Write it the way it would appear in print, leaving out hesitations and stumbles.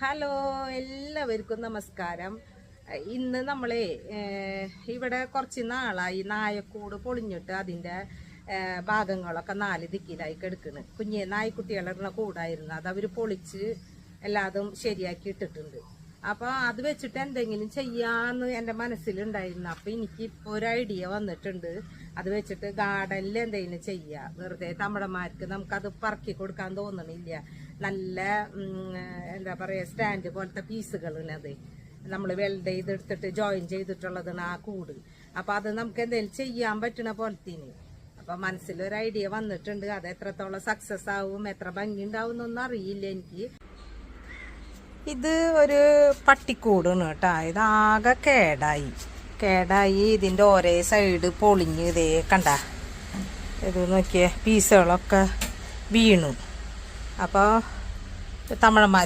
Hello, എല്ലാവർക്കും നമസ്കാരം. ഇന്ന് നമ്മളെ ഇവിടെ കുറച്ച് നാളായി നായക്കൂട് പൊളിഞ്ഞിട്ട് അതിൻ്റെ ഭാഗങ്ങളൊക്കെ 4 ദിക്കിലായി കിടക്കുന്നു. കുഞ്ഞെ നായ്ക്കുട്ടികളുടെ കൂടായിരുന്നു, അത് അവർ പൊളിച്ച് എല്ലാതും ശരിയാക്കി ഇട്ടിട്ടുണ്ട്. അപ്പോൾ അത് വെച്ചിട്ട് എന്തെങ്കിലും ചെയ്യാമെന്ന് എൻ്റെ മനസ്സിലുണ്ടായിരുന്നു. അപ്പോൾ എനിക്ക് ഇപ്പോൾ ഒരു ഐഡിയ വന്നിട്ടുണ്ട്. അത് വെച്ചിട്ട് ഗാർഡനിൽ എന്തെങ്കിലും ചെയ്യുക. വെറുതെ തമിഴന്മാർക്ക് നമുക്കത് പറക്കി കൊടുക്കാൻ തോന്നണില്ല. നല്ല എന്താ പറയുക, സ്റ്റാൻഡ് പോലത്തെ പീസുകളാണ് നമ്മൾ വെൽഡ് ചെയ്തെടുത്തിട്ട് ജോയിൻ ചെയ്തിട്ടുള്ളതാണ് ആ കൂട്. അപ്പം അത് നമുക്ക് എന്തെങ്കിലും ചെയ്യാൻ പറ്റണ പോലത്തേന്. അപ്പം മനസ്സിലൊരു ഐഡിയ വന്നിട്ടുണ്ട്. അത് എത്രത്തോളം സക്സസ് ആവും, എത്ര ഭംഗി ഉണ്ടാവും എന്നൊന്നും അറിയില്ല എനിക്ക്. ഇത് ഒരു പട്ടിക്കൂടാണ് കേട്ടോ. ഇതാകെ കേടായി ഇതിൻ്റെ ഒരേ സൈഡ് പൊളിഞ്ഞ് ഇതേ കണ്ട. ഇത് നോക്കിയേ, പീസുകളൊക്കെ വീണു. അപ്പോൾ തമിഴന്മാർ